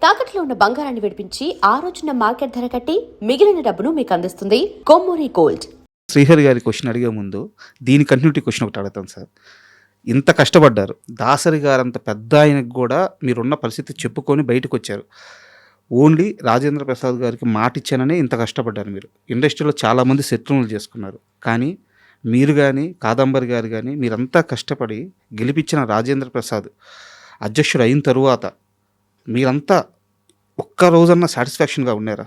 తాకట్లో ఉన్న బంగారాన్ని విడిపించి ఆ రోజున మార్కెట్ ధర కట్టి మిగిలిన డబ్బును మీకు అందిస్తుంది కొమ్మూరి గోల్డ్. శ్రీహరి గారి క్వశ్చన్ అడిగే ముందు దీని కంటిన్యూటీ క్వశ్చన్ ఒకటి అడుగుతాను సార్. ఇంత కష్టపడ్డారు, దాసరి గారు అంత పెద్ద ఆయనకు కూడా మీరున్న పరిస్థితి చెప్పుకొని బయటకు వచ్చారు. ఓన్లీ రాజేంద్ర ప్రసాద్ గారికి మాట ఇచ్చాననే ఇంత కష్టపడ్డారు. మీరు ఇండస్ట్రీలో చాలామంది శత్రువులు చేసుకున్నారు, కానీ మీరు కానీ కాదంబరి గారు కానీ మీరంతా కష్టపడి గెలిపించిన రాజేంద్ర ప్రసాద్ అధ్యక్షుడు అయిన తరువాత మీరంతా ఒక్క రోజన్నా సాటిస్ఫాక్షన్గా ఉన్నారా?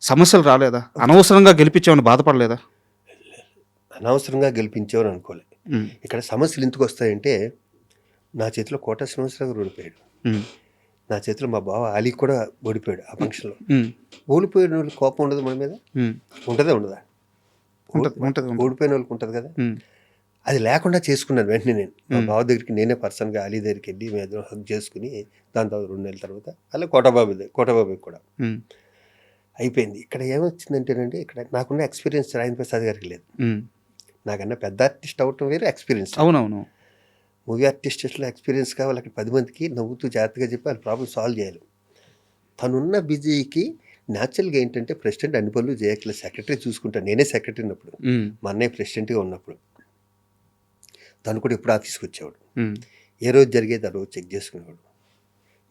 సమస్యలు రాలేదా? అనవసరంగా గెలిపించామని బాధపడలేదా? అనవసరంగా గెలిపించామని అనుకోలే. ఇక్కడ సమస్యలు ఎందుకు వస్తాయంటే, నా చేతిలో కోట శ్రీనివాసరావు గారు ఓడిపోయాడు, నా చేతిలో మా బావ అలీ కూడా ఓడిపోయాడు. ఆ ఫంక్షన్లో ఓడిపోయిన వాళ్ళకి కోపం ఉండదు మన మీద? ఉంటుందా ఉండదా? ఓడిపోయిన వాళ్ళకి ఉంటుంది కదా. అది లేకుండా చేసుకున్నాను వెంటనే. నేను మా బావ దగ్గరికి నేనే పర్సన్గా అలీ దగ్గరికి వెళ్ళి మేము హక్ చేసుకుని దాని తర్వాత 2 నెలల తర్వాత అలా కోటబాబుకి కూడా అయిపోయింది. ఇక్కడ ఏమొచ్చిందంటేనండి, ఇక్కడ నాకున్న ఎక్స్పీరియన్స్ రాజేంద్ర ప్రసాద్ గారికి లేదు. నాకన్నా పెద్ద ఆర్టిస్ట్ అవటం వేరే ఎక్స్పీరియన్స్. అవునవును. మూవీ ఆర్టిస్ట్లో ఎక్స్పీరియన్స్ కావాలి. అక్కడ 10 మందికి నవ్వుతూ జాగ్రత్తగా చెప్పి వాళ్ళ ప్రాబ్లం సాల్వ్ చేయాలి. తనున్న బిజీకి న్యాచురల్గా ఏంటంటే ప్రెసిడెంట్ అన్ని పనులు చేయట్లేదు, సెక్రటరీ చూసుకుంటాను. నేనే సెక్రటరీ ఉన్నప్పుడు, మా అన్నయ్య ప్రెసిడెంట్గా ఉన్నప్పుడు తను కూడా ఎప్పుడు ఆఫీస్కి వచ్చేవాడు. ఏ రోజు జరిగేది ఆ రోజు చెక్ చేసుకునేవాడు.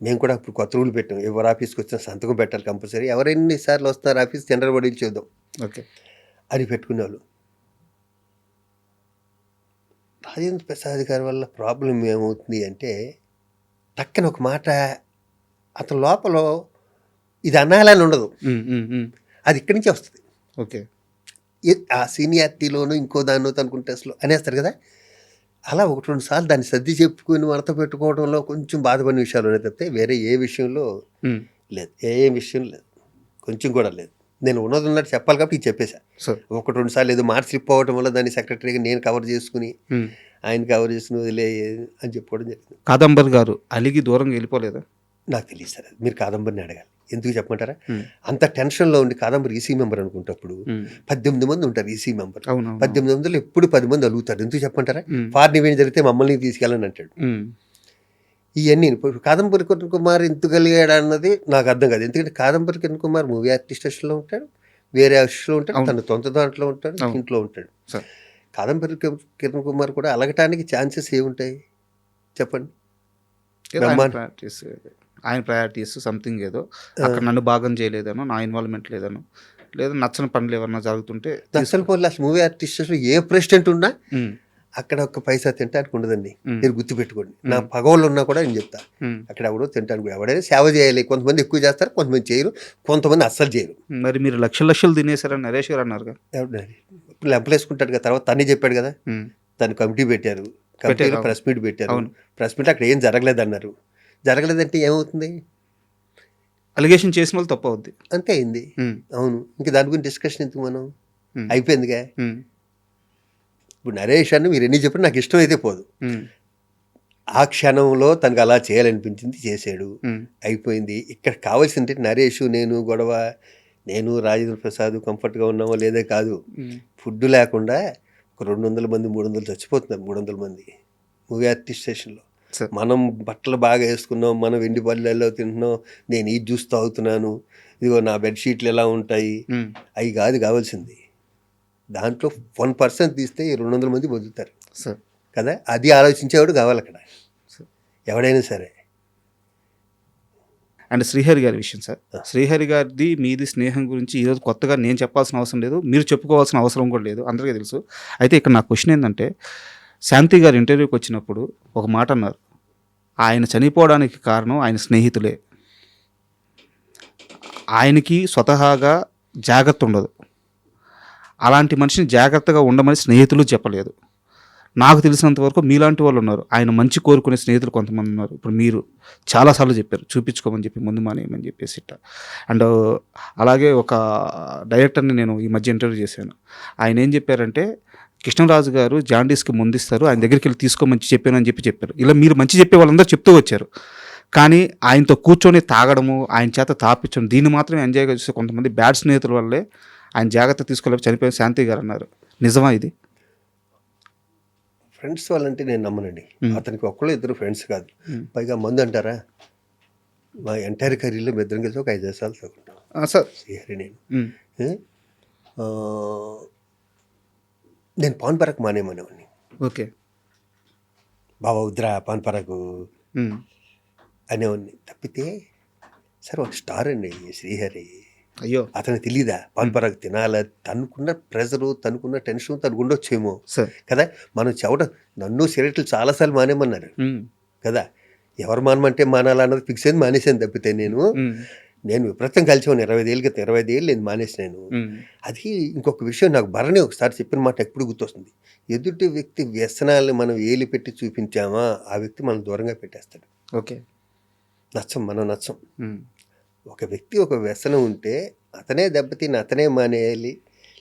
మేము కూడా అప్పుడు కొత్త రూల్ పెట్టాం, ఎవరు ఆఫీస్కి వచ్చినా సంతకం పెట్టాలి కంపల్సరీ. ఎవరెన్నిసార్లు వస్తున్నారు ఆఫీస్ జనరల్ బాడీలు చూద్దాం ఓకే అని పెట్టుకునేవాళ్ళు. రాజేంద్ర ప్రసాద్ గారి వల్ల ప్రాబ్లం ఏమవుతుంది అంటే, టక్కన ఒక మాట అతని లోపల ఇది అనాలని ఉండదు, అది ఇక్కడి నుంచే వస్తుంది. ఓకే, ఆ సీనియారిటీలోనూ ఇంకో దాన్నో అనుకుంటే అసలు అనేస్తారు కదా. అలా 1-2 సార్లు దాన్ని సర్ది చెప్పుకుని మడత పెట్టుకోవడంలో కొంచెం బాధపడిన విషయాలు ఉన్నాయి తప్పితే వేరే ఏ విషయంలో లేదు, ఏ విషయం లేదు, కొంచెం కూడా లేదు. నేను ఉన్నట్టు చెప్పాలి కాబట్టి ఇది చెప్పేశా. 1-2 సార్లు ఏదో మాట స్లిప్ అవ్వడం వల్ల దాన్ని సెక్రటరీగా నేను కవర్ చేసుకుని ఆయన కవర్ చేసుకుని వదిలే అని చెప్పుకోవడం జరిగింది. కాదంబరి గారు అలిగి దూరంగా వెళ్ళిపోలేదా? నాకు తెలియదు సార్, మీరు కాదంబరిని అడగాలి. ఎందుకు చెప్పమంటారా, అంత టెన్షన్లో ఉండి కాదంబరి ఈసీ మెంబర్ అనుకుంటప్పుడు 18 మంది ఉంటారు ఈసీ మెంబర్. 18 మందిలో ఎప్పుడు 10 మంది అలుగుతారు. ఎందుకు చెప్పమంటారా, ఫారెన్ ఈవెంట్ జరిగితే మమ్మల్ని తీసుకెళ్ళని అంటాడు. ఇవన్నీ ఇప్పుడు కాదంబరి కిరణ్ కుమార్ ఎందుకు కలిగాడు అన్నది నాకు అర్థం కాదు. ఎందుకంటే కాదంబరి కిరణ్ కుమార్ మూవీ ఆర్టిస్ట్లో ఉంటాడు, వేరే ఆర్టిస్ట్లో ఉంటాడు, తన సొంత దాంట్లో ఉంటాడు, ఇంట్లో ఉంటాడు. కాదంబరి కిరణ్ కుమార్ కూడా అలగటానికి ఛాన్సెస్ ఏముంటాయి చెప్పండి? ఆయన ప్రయారిటీస్ సంథింగ్ ఏదో అక్కడ నన్ను భాగం చేయలేదనో, నా ఇన్వాల్వ్మెంట్ లేదనో, లేదా నచ్చని పనులు ఏమన్నా జరుగుతుంటే నచ్చని పనులు. అసలు మూవీ ఆర్టిస్ట్లో ఏ ప్రెసిడెంట్ ఉన్నా అక్కడ ఒక్క పైసా తింటానికి ఉండదండి. మీరు గుర్తుపెట్టుకోండి. నా పగవాళ్ళు ఉన్నా కూడా నేను చెప్తా, అక్కడ ఎవడో తింటానికి, ఎవడైనా సేవ చేయాలి. కొంతమంది ఎక్కువ చేస్తారు, కొంతమంది చేయరు, కొంతమంది అస్సలు చేయరు. మరి మీరు లక్షలు తినేశారని నరేష్ గారు అన్నారు. ఇప్పుడు లెంపలేసుకుంటాడు కదా. తర్వాత తనే చెప్పాడు కదా, తను కమిటీ పెట్టారు, కమిటీలో ప్రెస్ మీట్ పెట్టారు. ప్రెస్ మీట్ అక్కడ ఏం జరగలేదు అన్నారు. జరగలేదంటే ఏమవుతుంది? అలిగేషన్ చేసిన వాళ్ళు తప్పు అవుద్ది, అంతే అయింది. అవును, ఇంకా దాని గురించి డిస్కషన్ ఎందుకు, మనం అయిపోయిందిగా. ఇప్పుడు నరేష్ అని మీరు ఎన్ని చెప్పినా నాకు ఇష్టం అయితే పోదు. ఆ క్షణంలో తనకు అలా చేయాలనిపించింది, చేసాడు, అయిపోయింది. ఇక్కడ కావాల్సింది నరేష్ నేను గొడవ, నేను రాజేంద్ర ప్రసాద్ కంఫర్ట్గా ఉన్నామో లేదే కాదు. ఫుడ్ లేకుండా ఒక 200 మంది 300 చచ్చిపోతున్నారు. 300 మంది మూవీ ఆర్టిస్ట్ స్టేషన్లో. మనం బట్టలు బాగా వేసుకున్నాం, మనం వెండి పల్లెల్లో తింటున్నాం, నేను ఈ జ్యూస్ తాగుతున్నాను, ఇదిగో నా బెడ్షీట్లు ఎలా ఉంటాయి, అవి కాదు కావాల్సింది. దాంట్లో 1% తీస్తే 200 మంది బతుకుతారు కదా. అది ఆలోచించేవాడు కావాలి అక్కడ, ఎవడైనా సరే. అండ్ శ్రీహరి గారి విషయం సార్, శ్రీహరి గారిది మీది స్నేహం గురించి ఈరోజు కొత్తగా నేను చెప్పాల్సిన అవసరం లేదు, మీరు చెప్పుకోవాల్సిన అవసరం కూడా లేదు, అందరికీ తెలుసు. అయితే ఇక్కడ నా క్వశ్చన్ ఏంటంటే, శాంతి గారు ఇంటర్వ్యూకి వచ్చినప్పుడు ఒక మాట అన్నారు, ఆయన చనిపోవడానికి కారణం ఆయన స్నేహితులే, ఆయనకి స్వతహాగా జాగ్రత్త ఉండదు, అలాంటి మనిషిని జాగ్రత్తగా ఉండమని స్నేహితులు చెప్పలేదు. నాకు తెలిసినంత వరకు మీలాంటి వాళ్ళు ఉన్నారు, ఆయన మంచి కోరుకునే స్నేహితులు కొంతమంది ఉన్నారు. ఇప్పుడు మీరు చాలాసార్లు చెప్పారు చూపించుకోమని చెప్పి, ముందు మానేయమని చెప్పేసి ఇట్ట. అండ్ అలాగే ఒక డైరెక్టర్ని నేను ఈ మధ్య ఇంటర్వ్యూ చేశాను. ఆయన ఏం చెప్పారంటే, కృష్ణరాజు గారు జాండీస్కి ముందిస్తారు, ఆయన దగ్గరికి వెళ్ళి తీసుకోమని చెప్పాను అని చెప్పారు. ఇలా మీరు మంచి చెప్పే వాళ్ళందరూ చెప్తూ వచ్చారు, కానీ ఆయనతో కూర్చొని తాగడము, ఆయన చేత తాపించడం, దీన్ని మాత్రమే ఎంజాయ్గా చూస్తే కొంతమంది బ్యాడ్ స్నేహితుల వల్లే ఆయన జాగ్రత్త తీసుకోలేక చనిపోయిన శాంతి గారు అన్నారు. నిజమా ఇది? ఫ్రెండ్స్ వాళ్ళంటే నేను నమ్మనండి. అతనికి ఒక్కళ్ళు ఇద్దరు ఫ్రెండ్స్ కాదు, పైగా మందు అంటారా, మా ఎంటైర్ కెరీర్లో మీ ఇద్దరం కలిసి ఒక 5 సార్లు తగ్గుంటాం సార్. శ్రీహరి నేను. ఆ, నేను పాన్ పరాగ్ మానేమనేవాడిని. ఓకే. బాబా వద్దురా పాన్ పరాగు ఉమ్. అనేవాడిని. తప్పితే సార్ ఒక స్టార్ అండి శ్రీహరి. అయ్యో అతనికి తెలీదా పాన్ పరాగ్ తినాలా? తనుకున్న ప్రెజరు, తనుకున్న టెన్షన్ తనకు ఉండొచ్చేమో సార్. కదా. మనం చెవట నన్ను సిగరెట్లు చాలాసార్లు మానేమన్నారు ఉమ్. కదా. ఎవరు మానమంటే మానాలన్నది ఫిక్స్ అయింది, మానేసాను. తప్పితే ఉమ్. నేను విపరీతం కలిసేవాడిని 25 ఏళ్ళ క్రితం. 25 ఏళ్ళు నేను మానేసినాను. ఉమ్. అది ఇంకొక విషయం నాకు భరణి ఒకసారి చెప్పిన మాట ఎప్పుడు గుర్తొస్తుంది. ఎదుటి వ్యక్తి వ్యసనాలను మనం ఏలి పెట్టి చూపించామా ఆ వ్యక్తి మనం దూరంగా పెట్టేస్తాడు. ఓకే. మనం నచ్చం. ఉమ్. ఒక వ్యక్తి ఒక వ్యసనం ఉంటే అతనే దెబ్బతిని అతనే మానేయాలి.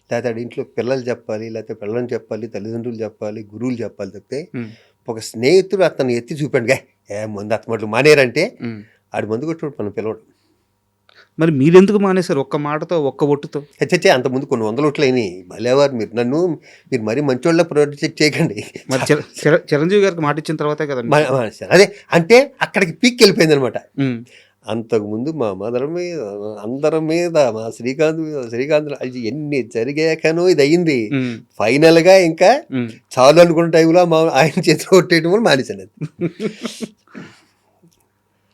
లేకపోతే ఆడి ఇంట్లో పిల్లలు చెప్పాలి, లేకపోతే పిల్లలు చెప్పాలి, తల్లిదండ్రులు చెప్పాలి, గురువులు చెప్పాలి. తప్పితే ఉమ్. ఒక స్నేహితుడు అతను ఎత్తి చూపాడు, ముందు అతను మానేరంటే ఉమ్. ఆడి మందు కొట్టుడు మనం పిలవడం. మరి మీరెందుకు మానేశారు? ఒక్క మాటతో, ఒక్క ఒట్టుతో? చచ్చే అంతకుముందు కొన్ని 100 ఓట్లు అయినాయి. భలేవారు మీరు మరీ మంచోళ్ళ ప్రొజెక్ట్ చేయకండి. మరి చిరంజీవి గారికి మాట ఇచ్చిన తర్వాతే కదండి. అదే అంటే అక్కడికి పీక్ వెళ్ళిపోయింది అనమాట. ఉమ్. అంతకుముందు మా మదర్ మీద, అందరి మీద, మా శ్రీకాంత్ అది ఎన్ని జరిగాకనో ఇది అయ్యింది. ఉమ్. ఫైనల్గా ఇంకా ఉమ్. చాలు అనుకున్న టైంలో ఆయన చేతిలో కొట్టేయడం వల్ల మానేశాను అది.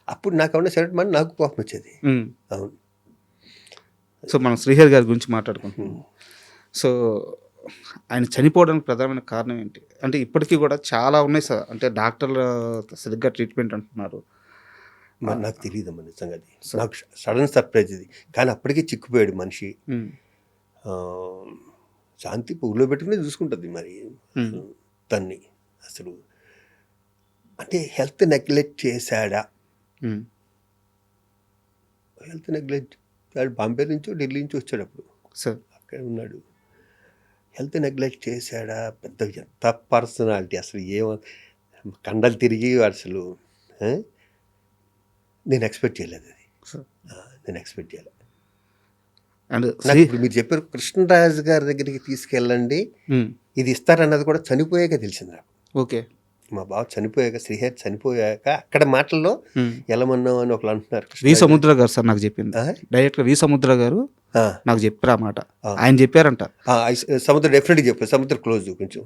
అప్పుడు నాకు ఏమన్నా సరే నాకు కోపం వచ్చేది. ఉమ్. అవును. సో మనం శ్రీహరి గారి గురించి మాట్లాడుకుంటున్నాం. సో ఆయన చనిపోవడానికి ప్రధానమైన కారణం ఏంటి? అంటే ఇప్పటికీ కూడా చాలా ఉన్నాయి సార్. అంటే డాక్టర్లు సరిగ్గా ట్రీట్మెంట్ అంటున్నారు. మరి నాకు తెలియదమ్మా నిజంగా. అది నాకు సడన్ సర్ప్రైజ్ ఇది. కానీ అప్పటికే చిక్కుపోయాడు మనిషి. ఉమ్. శాంతి పువ్వులో పెట్టుకుని చూసుకుంటుంది మరి తన్ని. అసలు అంటే హెల్త్ నెగ్లెక్ట్ చేశాడా? ఉమ్. హెల్త్ నెగ్లెక్ట్ బాంబే నుంచో ఢిల్లీ నుంచి వచ్చాడు. అప్పుడు సార్ అక్కడ ఉన్నాడు. హెల్త్ నెగ్లెక్ట్ చేశాడా? పెద్ద ఎంత పర్సనాలిటీ అసలు. కండలు తిరిగి అసలు నేను ఎక్స్పెక్ట్ చేయలేదు అది. నేను ఎక్స్పెక్ట్ చేయలేదు. అండ్ నాకు ఇప్పుడు మీరు చెప్పారు కృష్ణరాజు గారి దగ్గరికి తీసుకెళ్ళండి ఇది ఇస్తారన్నది కూడా చనిపోయాక తెలిసింది నాకు. ఓకే. మా బావ చనిపోయాక, శ్రీహరి చనిపోయాక అక్కడ మాటల్లో ఎలమన్నావు అని ఒకళ్ళు అంటున్నారు. వి సముద్ర గారు సార్ నాకు చెప్పింది. డైరెక్టర్ వి సముద్ర గారు నాకు చెప్పారు ఆ మాట. ఆయన చెప్పారంట. సముద్ర డెఫినెట్గా చెప్పారు. సముద్ర క్లోజ్ కొంచెం.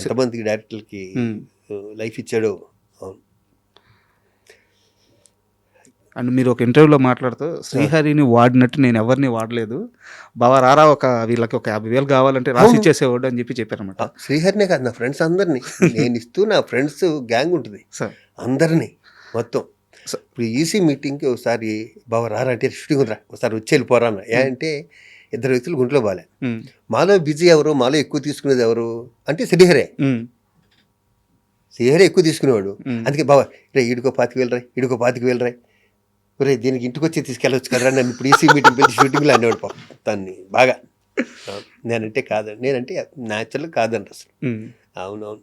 ఎంతమందికి డైరెక్టర్కి లైఫ్ ఇచ్చాడో. అవును. అండ్ మీరు ఒక ఇంటర్వ్యూలో మాట్లాడుతూ శ్రీహరిని వాడినట్టు నేను ఎవరిని వాడలేదు, బావా రారా ఒక వీళ్ళకి ఒక 50,000 కావాలంటే రాసి ఇచ్చేసేవాడు అని చెప్పారన్నమాట. శ్రీహరినే కాదు, నా ఫ్రెండ్స్ అందరినీ నేను ఇస్తూ, నా ఫ్రెండ్స్ గ్యాంగ్ ఉంటుంది అందరినీ మొత్తం. ఇప్పుడు ఈసీ మీటింగ్కి ఒకసారి బావ రారా అంటే షూటింగ్ ఉందిరా ఒకసారి వచ్చి వెళ్ళిపోరా అన్న. అంటే 2 వ్యక్తులు గుంట్లో బాలే. మాలో బిజీ ఎవరు, మాలో ఎక్కువ తీసుకునేది ఎవరు అంటే శ్రీహరే. శ్రీహరే ఎక్కువ తీసుకునేవాడు. అందుకే బావ రే ఈడుకో 25,000 రాయి, ఈడుకో 25,000 రాయి, రే దీనికి ఇంటికి వచ్చి తీసుకెళ్ళవచ్చు కదరా నన్ను ఇప్పుడు ఈసీ మీటింగ్ పిలిచి షూటింగ్లో అనేవాడు పాపం తన్ని బాగా. నేనంటే కాదండి, నేనంటే న్యాచురల్ కాదండి అసలు. అవునవును.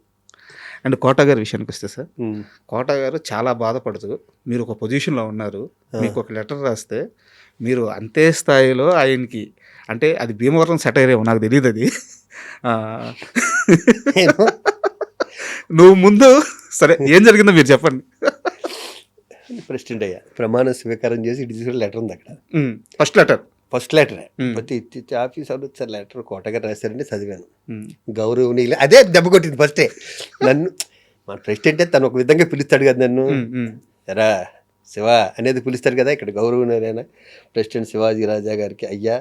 అండ్ కోట గారి విషయానికి వస్తే సార్, కోట గారు చాలా బాధపడుతూ మీరు ఒక పొజిషన్లో ఉన్నారు, మీకు ఒక లెటర్ రాస్తే మీరు అంతే స్థాయిలో ఆయనకి, అంటే అది భీమవరం సెటైర్ ఏమో నాకు తెలియదు అది, నువ్వు ముందు సరే ఏం జరిగిందో మీరు చెప్పండి. ప్రెసిడెంట్ అయ్యా, ప్రమాణ స్వీకారం చేసి ఇటు తీసుకుని లెటర్ ఉంది అక్కడ. ఫస్ట్ లెటరే ప్రతి ఆఫీస్ సార్ లెటర్ కోటగారు రాశారంటే చదివాను. గౌరవనీయులు అదే దెబ్బ కొట్టింది ఫస్టే నన్ను. మా ప్రెసిడెంటే తను ఒక విధంగా పిలుస్తాడు కదా నన్ను, ఎరా శివ అనేది పిలుస్తాడు కదా. ఇక్కడ గౌరవనీయులైన ప్రెసిడెంట్ శివాజీ రాజా గారికి, అయ్యా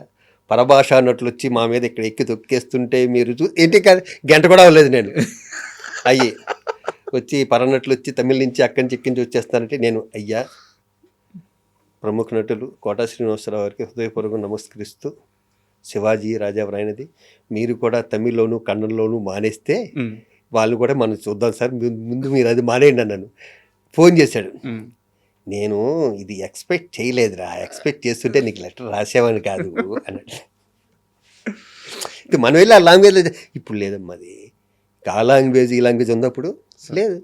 పరభాష అన్నట్లు వచ్చి మా మీద ఇక్కడ ఎక్కి తొక్కేస్తుంటే మీరు ఏంటి కాదు, గంట కూడా అవ్వలేదు నేను అయ్యి వచ్చి పరనట్లు వచ్చి తమిళ నుంచి అక్కడి నుంచి ఎక్కించి వచ్చేస్తానంటే నేను, అయ్యా ప్రముఖ నటులు కోటా శ్రీనివాసరావు గారికి హృదయపూర్వకంగా నమస్కరిస్తూ, శివాజీ రాజా రాయనది మీరు కూడా తమిళ్లోను కన్నడలోను మానేస్తే వాళ్ళు కూడా మనం చూద్దాం సార్, ముందు మీరు అది మానేయండి అన్నాను. ఫోన్ చేశాడు. నేను ఇది ఎక్స్పెక్ట్ చేయలేదురా, ఎక్స్పెక్ట్ చేస్తుంటే నీకు లెటర్ రాసేవాని కాదు అన్నాడు. మనం వెళ్ళి ఆ లాంగ్వేజ్ ఇప్పుడు లేదమ్మా, అది ఆ లాంగ్వేజ్ ఈ లాంగ్వేజ్ ఉన్నప్పుడు లేదు.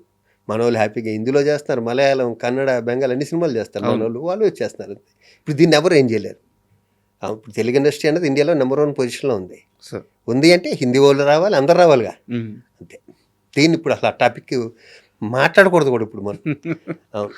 మన వాళ్ళు హ్యాపీగా హిందీలో చేస్తున్నారు, మలయాళం, కన్నడ, బెంగాల్ అన్ని సినిమాలు చేస్తారు మన వాళ్ళు వచ్చేస్తున్నారు. ఇప్పుడు దీన్ని ఎవరు ఏం చేయలేరు. ఇప్పుడు తెలుగు ఇండస్ట్రీ అనేది ఇండియాలో నెంబర్ 1 పొజిషన్లో ఉంది అంటే హిందీ వాళ్ళు రావాలి, అందరు రావాలిగా అంతే. దీన్ని ఇప్పుడు అసలు ఆ టాపిక్ మాట్లాడకూడదు కూడా ఇప్పుడు మనం. అవును.